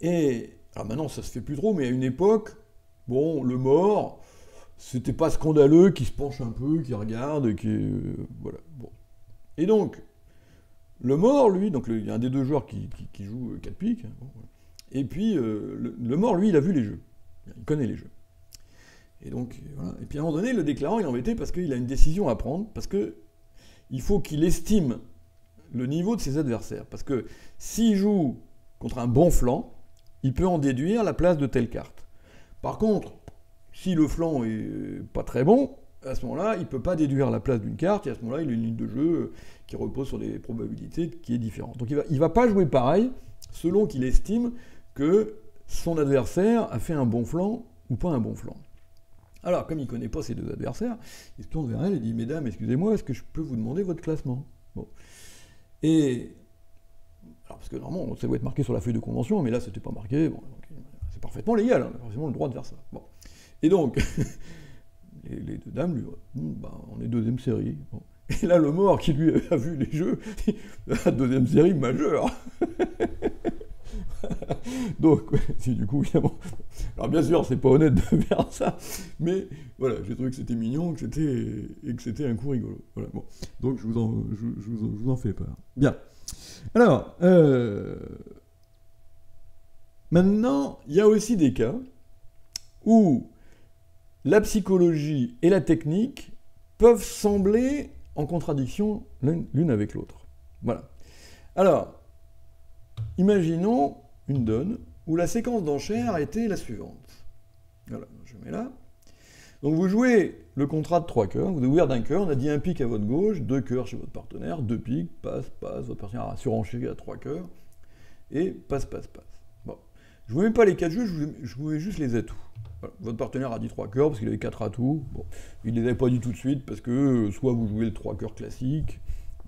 Speaker 1: Et alors maintenant, ça se fait plus trop, mais à une époque, bon, le mort, c'était pas scandaleux, qui se penche un peu, qui regarde, voilà. Bon. Et donc, le mort, lui, donc il y a un des 2 joueurs qui joue 4 piques, bon, voilà. Et puis le mort, lui, il a vu les jeux. Il connaît les jeux. Et donc, voilà. Et puis à un moment donné, le déclarant, il est embêté parce qu'il a une décision à prendre, parce qu'il faut qu'il estime le niveau de ses adversaires. Parce que s'il joue contre un bon flanc, il peut en déduire la place de telle carte. Par contre, si le flanc est pas très bon, à ce moment-là, il ne peut pas déduire la place d'une carte, et à ce moment-là, il a une ligne de jeu qui repose sur des probabilités qui est différente. Donc il va pas jouer pareil, selon qu'il estime que son adversaire a fait un bon flanc ou pas un bon flanc. Alors, comme il ne connaît pas ses 2 adversaires, il se tourne vers elle et dit « Mesdames, excusez-moi, est-ce que je peux vous demander votre classement ?» Bon. Et alors, parce que normalement, ça doit être marqué sur la feuille de convention, mais là, c'était pas marqué. Bon, c'est parfaitement légal, hein, on a forcément le droit de faire ça. Bon. Et donc, les deux dames lui on est deuxième série. Bon. Et là, le mort qui lui a vu les jeux, deuxième série majeure. Donc, du coup, évidemment. Alors, bien sûr, c'est pas honnête de faire ça, mais voilà, j'ai trouvé que c'était mignon, et que c'était un coup rigolo. Voilà, bon. Donc, je vous en fais part. Bien. Alors, maintenant, il y a aussi des cas où la psychologie et la technique peuvent sembler en contradiction l'une avec l'autre. Voilà. Alors, imaginons une donne où la séquence d'enchères était la suivante. Voilà, je mets là. Donc vous jouez le contrat de 3 cœurs, vous devez ouvrir d'un cœur, on a dit un pic à votre gauche, 2 cœurs chez votre partenaire, 2 pics, passe, votre partenaire a surenchéri à 3 cœurs, et passe. Bon. Je ne vous mets pas les 4 jeux, je vous mets juste les atouts. Voilà. Votre partenaire a dit 3 cœurs parce qu'il avait 4 atouts. Bon. Il ne les avait pas dit tout de suite parce que soit vous jouez le 3 cœurs classique,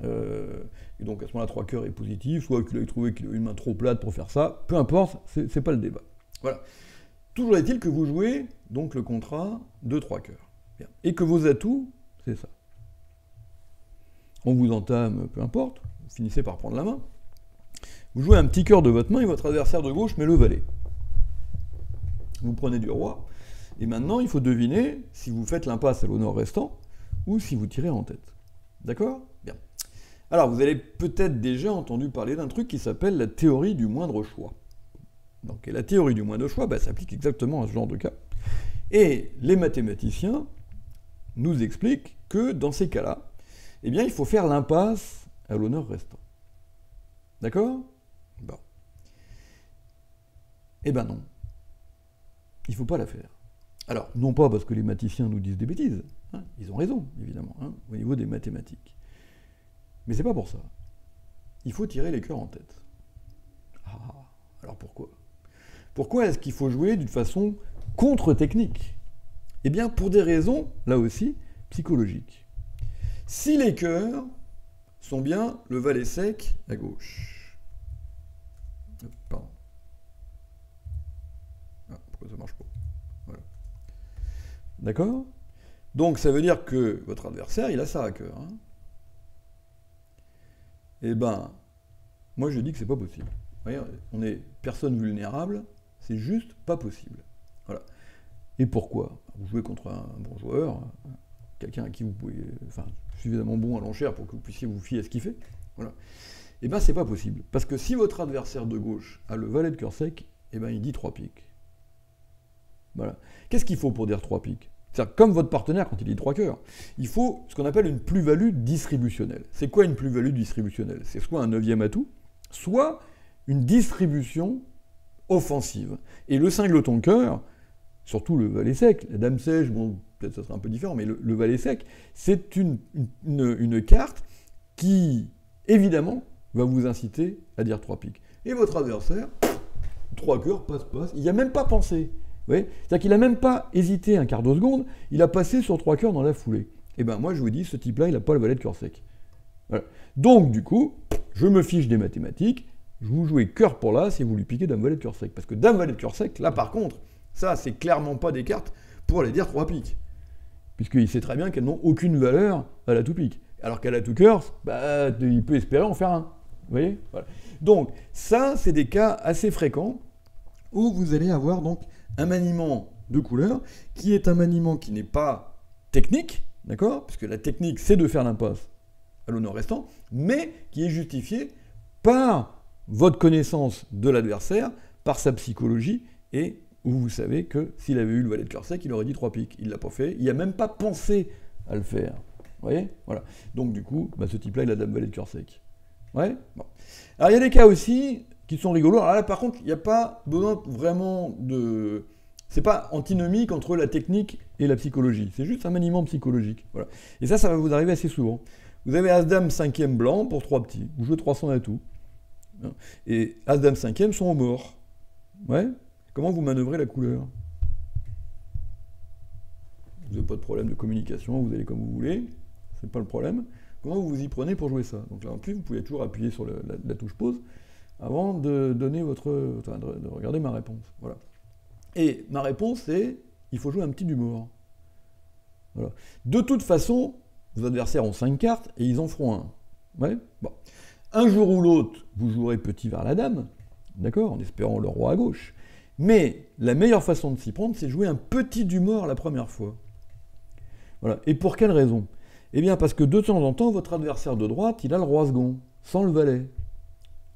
Speaker 1: et donc à ce moment-là 3 cœurs est positif, soit qu'il avait trouvé qu'il avait une main trop plate pour faire ça, peu importe, c'est pas le débat. Voilà. Toujours est-il que vous jouez donc le contrat de 3 cœurs. Bien. Et que vos atouts, c'est ça. On vous entame, peu importe, vous finissez par prendre la main. Vous jouez un petit cœur de votre main et votre adversaire de gauche met le valet. Vous prenez du roi, et maintenant il faut deviner si vous faites l'impasse à l'honneur restant ou si vous tirez en tête. D'accord ? Bien. Alors vous avez peut-être déjà entendu parler d'un truc qui s'appelle la théorie du moindre choix. Donc, et la théorie du moindre choix s'applique exactement à ce genre de cas. Et les mathématiciens nous expliquent que dans ces cas-là, eh bien, il faut faire l'impasse à l'honneur restant. D'accord ? Bon. Eh ben non. Il ne faut pas la faire. Alors, non pas parce que les mathématiciens nous disent des bêtises, hein, ils ont raison, évidemment, hein, au niveau des mathématiques. Mais c'est pas pour ça. Il faut tirer les cœurs en tête. Ah, alors pourquoi ? Pourquoi est-ce qu'il faut jouer d'une façon contre-technique ? Eh bien, pour des raisons, là aussi, psychologiques. Si les cœurs sont bien le valet sec à gauche. Pardon. Ah, pourquoi ça marche pas ? Voilà. D'accord ? Donc, ça veut dire que votre adversaire, il a ça à cœur. Hein. Eh ben, moi je dis que c'est pas possible. Vous voyez, on est personne vulnérable. C'est juste pas possible. Voilà. Et pourquoi ? Vous jouez contre un bon joueur, quelqu'un à qui vous pouvez, enfin, suffisamment bon à l'enchère pour que vous puissiez vous fier à ce qu'il fait. Voilà. Eh bien, c'est pas possible. Parce que si votre adversaire de gauche a le valet de cœur sec, eh bien, il dit 3 piques. Voilà. Qu'est-ce qu'il faut pour dire 3 piques ? C'est-à-dire, comme votre partenaire quand il dit 3 cœurs, il faut ce qu'on appelle une plus-value distributionnelle. C'est quoi une plus-value distributionnelle ? C'est soit un 9e atout, soit une distribution offensive. Et le cingleton cœur, surtout le valet sec, la dame sèche, bon, peut-être ça sera un peu différent, mais le valet sec, c'est une carte qui, évidemment, va vous inciter à dire 3 piques. Et votre adversaire, 3 cœurs, passe, il n'y a même pas pensé. Vous voyez ? C'est-à-dire qu'il n'a même pas hésité un quart de seconde, il a passé sur 3 cœurs dans la foulée. Et bien moi, je vous dis, ce type-là, il n'a pas le valet de cœur sec. Voilà. Donc, du coup, je me fiche des mathématiques, je vous jouez cœur pour l'as et vous lui piquez dame valet de cœur sec. Parce que dame valet de cœur sec, là par contre, ça c'est clairement pas des cartes pour aller dire 3 piques. Puisqu'il sait très bien qu'elles n'ont aucune valeur à la tout pique. Alors qu'à la tout cœur, bah, il peut espérer en faire un. Vous voyez ? Voilà. Donc ça, c'est des cas assez fréquents où vous allez avoir donc un maniement de couleur qui est un maniement qui n'est pas technique, d'accord ? Puisque la technique c'est de faire l'impasse à l'honneur restant, mais qui est justifié par votre connaissance de l'adversaire, par sa psychologie, et où vous savez que s'il avait eu le valet de cœur sec, il aurait dit 3 piques. Il ne l'a pas fait, il n'a même pas pensé à le faire. Vous voyez ? Voilà. Donc du coup, bah, ce type-là, il a dame valet de cœur sec. Ouais ? Bon. Alors il y a des cas aussi qui sont rigolos. Alors là, par contre, il n'y a pas besoin vraiment de... C'est pas antinomique entre la technique et la psychologie. C'est juste un maniement psychologique. Voilà. Et ça va vous arriver assez souvent. Vous avez As-Dame 5e blanc pour 3 petits. Vous jouez 300 atouts. Et As-Dame 5e sont au mort. Ouais. Comment vous manœuvrez la couleur ? Vous n'avez pas de problème de communication, vous allez comme vous voulez. C'est pas le problème. Comment vous vous y prenez pour jouer ça ? Donc là en plus, vous pouvez toujours appuyer sur la touche pause. avant de donner de regarder ma réponse. Voilà. Et ma réponse, c'est, il faut jouer un petit du mort. Voilà. De toute façon, vos adversaires ont 5 cartes et ils en feront un. Ouais, bon. Un jour ou l'autre, vous jouerez petit vers la dame, d'accord, en espérant le roi à gauche. Mais la meilleure façon de s'y prendre, c'est de jouer un petit du mort la première fois. Voilà. Et pour quelle raison? Eh bien parce que de temps en temps, votre adversaire de droite, il a le roi second, sans le valet.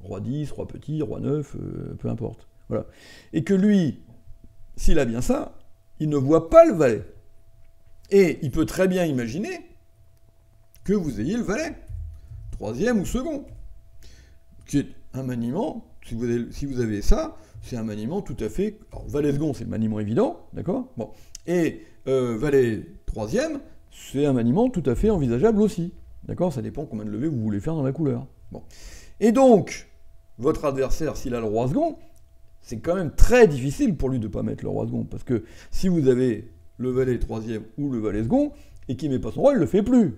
Speaker 1: Roi 10, roi petit, roi 9, peu importe. Voilà. Et que lui, s'il a bien ça, il ne voit pas le valet. Et il peut très bien imaginer que vous ayez le valet, troisième ou second, qui est un maniement, si vous avez ça, c'est un maniement tout à fait... Alors, valet second, c'est le maniement évident, d'accord? Bon. Et valet troisième, c'est un maniement tout à fait envisageable aussi, d'accord? Ça dépend combien de levées vous voulez faire dans la couleur. Bon. Et donc, votre adversaire, s'il a le roi second, c'est quand même très difficile pour lui de ne pas mettre le roi second, parce que si vous avez le valet troisième ou le valet second, et qu'il ne met pas son roi, il ne le fait plus.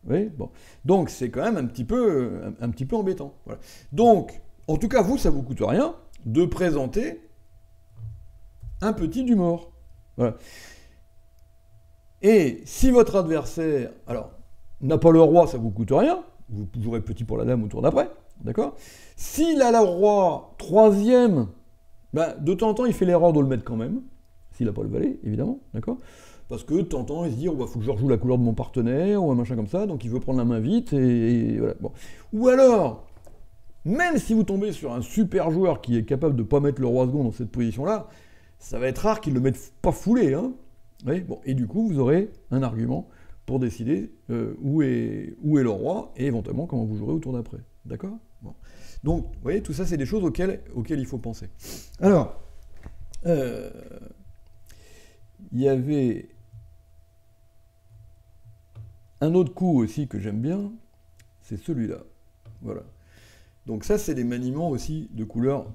Speaker 1: Vous voyez, bon. Donc c'est quand même un petit peu embêtant. Voilà. Donc, en tout cas, vous, ça ne vous coûte rien de présenter un petit du mort. Voilà. Et si votre adversaire, alors, n'a pas le roi, ça ne vous coûte rien, vous jouerez petit pour la dame au tour d'après, d'accord? S'il a le roi troisième, ben, de temps en temps, il fait l'erreur de le mettre quand même, s'il n'a pas le valet, évidemment, d'accord? Parce que de temps en temps, il se dit, oh, bah, faut que je rejoue la couleur de mon partenaire, ou un machin comme ça, donc il veut prendre la main vite, et voilà. Bon. Ou alors, même si vous tombez sur un super joueur qui est capable de ne pas mettre le roi second dans cette position-là, ça va être rare qu'il ne le mette pas foulé, hein. Oui, bon, et du coup, vous aurez un argument pour décider où est le roi, et éventuellement comment vous jouerez au tour d'après. D'accord? Bon. Donc, vous voyez, tout ça, c'est des choses auxquelles il faut penser. Alors, il y avait un autre coup aussi que j'aime bien, c'est celui-là. Voilà. Donc ça, c'est des maniements aussi de couleurs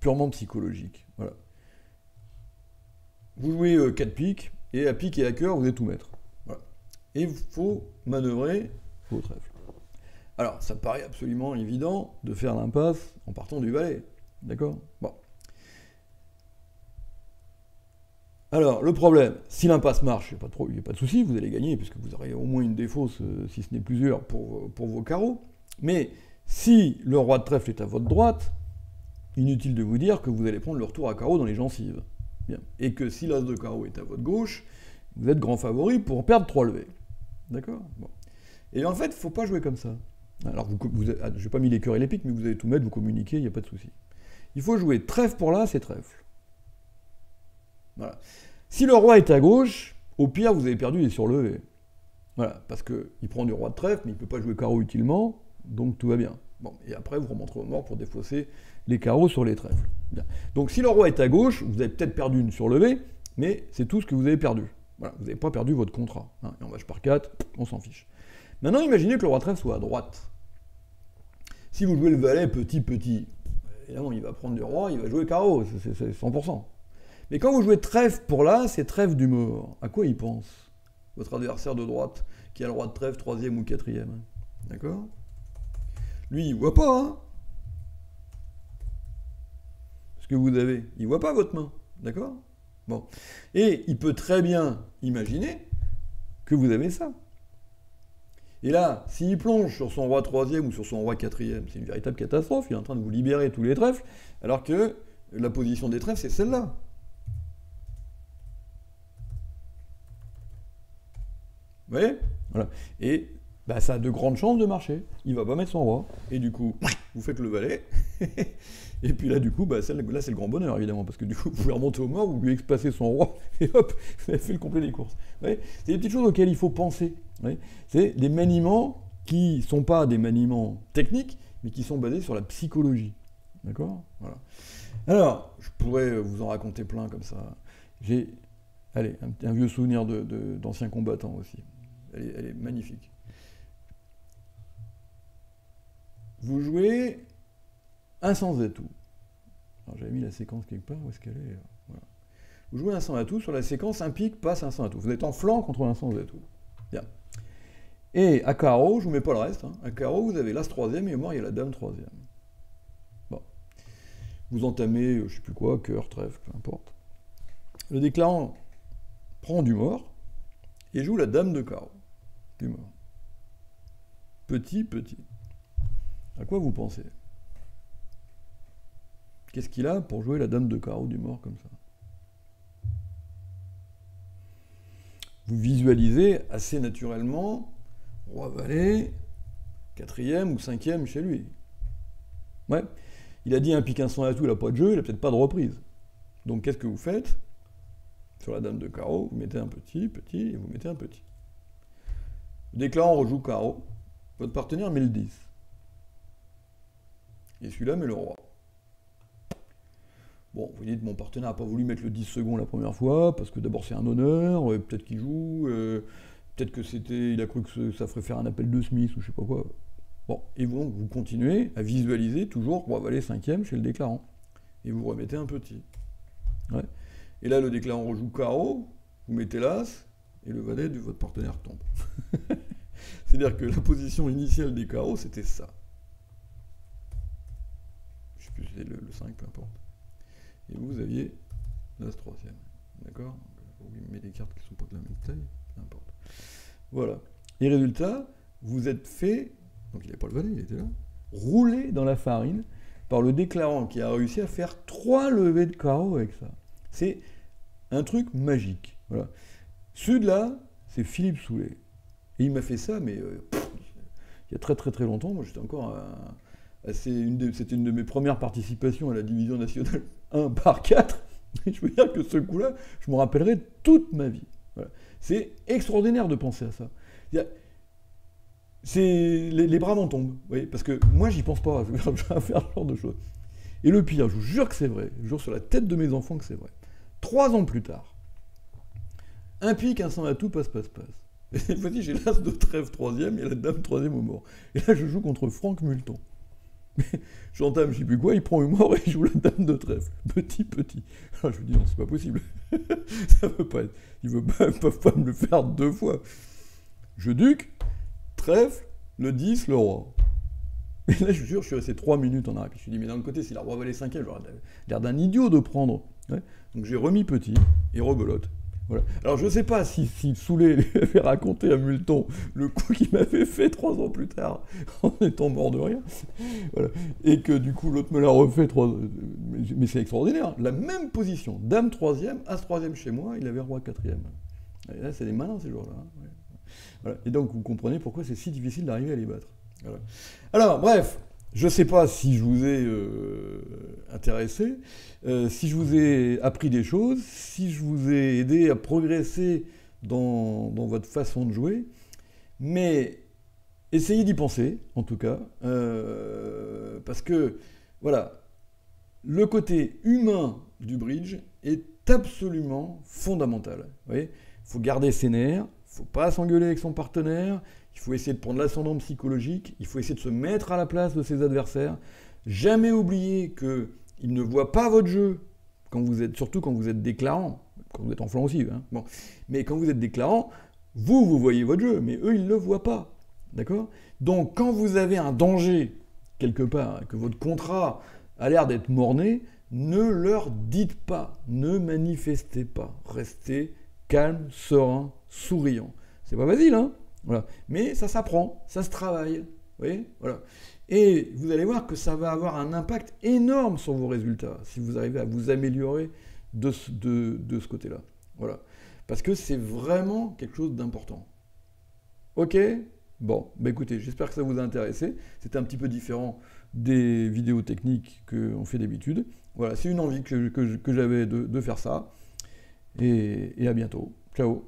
Speaker 1: purement psychologiques. Voilà. Vous jouez 4 piques, et à pique et à cœur, vous allez tout mettre. Voilà. Et il faut manœuvrer vos trèfles. Alors, ça paraît absolument évident de faire l'impasse en partant du valet. D'accord? Bon. Alors, le problème, si l'impasse marche, il n'y a pas de souci, vous allez gagner, puisque vous aurez au moins une défausse, si ce n'est plusieurs, pour vos carreaux. Mais si le roi de trèfle est à votre droite, inutile de vous dire que vous allez prendre le retour à carreau dans les gencives. Bien. Et que si l'as de carreau est à votre gauche, vous êtes grand favori pour perdre 3 levées. D'accord? Bon. Et en fait, il ne faut pas jouer comme ça. Alors, je n'ai pas mis les cœurs et les piques, mais vous allez tout mettre, vous communiquez, il n'y a pas de souci. Il faut jouer trèfle pour là, c'est trèfle. Voilà. Si le roi est à gauche, au pire, vous avez perdu les surlevés. Voilà, parce qu'il prend du roi de trèfle, mais il ne peut pas jouer carreau utilement, donc tout va bien. Bon, et après, vous remonterez au mort pour défausser les carreaux sur les trèfles. Bien. Donc si le roi est à gauche, vous avez peut-être perdu une surlevée, mais c'est tout ce que vous avez perdu. Voilà, vous n'avez pas perdu votre contrat. Hein. Et en vache par 4, on s'en fiche. Maintenant, imaginez que le roi de trèfle soit à droite. Si vous jouez le valet petit, évidemment, il va prendre du roi, il va jouer carreau, c'est 100%. Mais quand vous jouez trèfle pour là, c'est trèfle du mort. À quoi il pense, votre adversaire de droite, qui a le roi de trèfle 3e ou 4e? D'accord? Lui, il voit pas, hein? Ce que vous avez. Il voit pas votre main. D'accord? Bon. Et il peut très bien imaginer que vous avez ça. Et là, s'il plonge sur son roi 3e ou sur son roi 4e, c'est une véritable catastrophe. Il est en train de vous libérer tous les trèfles, alors que la position des trèfles, c'est celle-là. Vous voyez? Voilà. Et bah, ça a de grandes chances de marcher. Il va pas mettre son roi. Et du coup, vous faites le valet. Et puis là, du coup, bah, là, c'est le grand bonheur, évidemment. Parce que du coup, vous pouvez remonter au mort, vous lui expacez son roi, et hop, vous avez fait le complet des courses. Vous voyez? C'est des petites choses auxquelles il faut penser. C'est des maniements qui ne sont pas des maniements techniques, mais qui sont basés sur la psychologie. D'accord? Voilà. Alors, je pourrais vous en raconter plein comme ça. J'ai, allez, un vieux souvenir d'anciens combattants aussi. Elle est magnifique. Vous jouez un sans atout. Alors j'avais mis la séquence quelque part, où est-ce qu'elle est? Voilà. Vous jouez un sans atout, sur la séquence un pique passe un sans atout. Vous êtes en flanc contre un sans atout. Bien. Et à carreau, je ne vous mets pas le reste, hein. À carreau, vous avez l'as 3e et au mort, il y a la dame 3e. Bon. vous entamez, je ne sais plus quoi, cœur, trèfle, peu importe. Le déclarant prend du mort et joue la dame de carreau du mort. Petit, petit. À quoi vous pensez? Qu'est-ce qu'il a pour jouer la dame de carreau du mort comme ça? Vous visualisez assez naturellement roi valet, 4e ou 5e chez lui. Ouais. Il a dit un pique un sang à tout, il n'a pas de jeu, il n'a peut-être pas de reprise. Donc qu'est-ce que vous faites? Sur la dame de carreau, vous mettez un petit, petit, et vous mettez un petit. Le déclarant rejoue carreau, votre partenaire met le 10. Et celui-là met le roi. Bon, vous dites, mon partenaire n'a pas voulu mettre le 10 secondes la première fois, parce que d'abord c'est un honneur, peut-être qu'il joue, peut-être que c'était, il a cru que ça ferait faire un appel de Smith, ou je sais pas quoi. Bon, et donc vous continuez à visualiser toujours roi valet 5e chez le déclarant. Et vous remettez un petit. Ouais. Et là, le déclarant rejoue carreau, vous mettez l'as, et le valet de votre partenaire tombe. C'est-à-dire que la position initiale des carreaux, c'était ça. Je sais plus si c'est le 5, peu importe. Et vous aviez l'as 3e. D'accord? Vous mettez des cartes qui ne sont pas de la même taille, peu importe. Voilà. Et résultat, vous êtes fait, donc il n'avait pas le valet, il était là, roulé dans la farine par le déclarant qui a réussi à faire 3 levées de carreau avec ça. C'est un truc magique. Voilà. Celui-là, c'est Philippe Soulet. Et il m'a fait ça, mais il y a très très très longtemps. Moi, j'étais encore c'était une de mes premières participations à la division nationale 1 par 4. Et je veux dire que ce coup-là, je me rappellerai toute ma vie. Voilà. C'est extraordinaire de penser à ça. Les bras m'en tombent, vous voyez, parce que moi, j'y pense pas. Je vais faire ce genre de choses. Et le pire, je vous jure que c'est vrai, je jure sur la tête de mes enfants que c'est vrai. 3 ans plus tard, un pique, un sang à tout, passe, passe, passe. Et cette fois-ci, j'ai l'as de trèfle 3e et la dame 3e au mort. Et là, je joue contre Franck Multon. J'entame, je sais plus quoi, il prend une mort et il joue la dame de trèfle. Petit, petit. Alors je me dis, non, c'est pas possible. Ça peut pas être. Ils peuvent pas me le faire 2 fois. Je duc, trèfle, le 10, le roi. Et là, je vous jure, je suis resté 3 minutes en arrêt. Puis je me suis dit, mais d'un côté, c'est la roi valet 5e, j'aurais l'air d'un idiot de prendre. Ouais. Donc j'ai remis petit et rebelote. Voilà. Alors je ne sais pas si Soulet lui avait raconté à Multon le coup qu'il m'avait fait 3 ans plus tard en étant mort de rien. Voilà. Et que du coup l'autre me l'a refait 3... Mais c'est extraordinaire. La même position. Dame 3e, As 3e chez moi, il avait roi 4e. Et là c'est des malins ces jours-là. Ouais. Voilà. Et donc vous comprenez pourquoi c'est si difficile d'arriver à les battre. Voilà. Alors bref. Je ne sais pas si je vous ai intéressé, si je vous ai appris des choses, si je vous ai aidé à progresser dans votre façon de jouer, mais essayez d'y penser, en tout cas, parce que, voilà, le côté humain du bridge est absolument fondamental. Vous voyez, il faut garder ses nerfs, il ne faut pas s'engueuler avec son partenaire, il faut essayer de prendre l'ascendant psychologique, il faut essayer de se mettre à la place de ses adversaires. Jamais oublier qu'ils ne voient pas votre jeu, surtout quand vous êtes déclarant, quand vous êtes en flanc aussi. Hein, bon. Mais quand vous êtes déclarant, vous voyez votre jeu, mais eux, ils ne le voient pas. D'accord? Donc, quand vous avez un danger, quelque part, que votre contrat a l'air d'être mort-né, ne leur dites pas, ne manifestez pas. Restez calme, serein, souriant. C'est pas facile, hein? Voilà. Mais ça s'apprend, ça se travaille. Vous voyez, voilà. Et vous allez voir que ça va avoir un impact énorme sur vos résultats, si vous arrivez à vous améliorer de ce côté-là. Voilà. Parce que c'est vraiment quelque chose d'important. Ok? Bon, bah écoutez, j'espère que ça vous a intéressé. C'était un petit peu différent des vidéos techniques qu'on fait d'habitude. Voilà, c'est une envie que j'avais de faire ça. Et à bientôt. Ciao.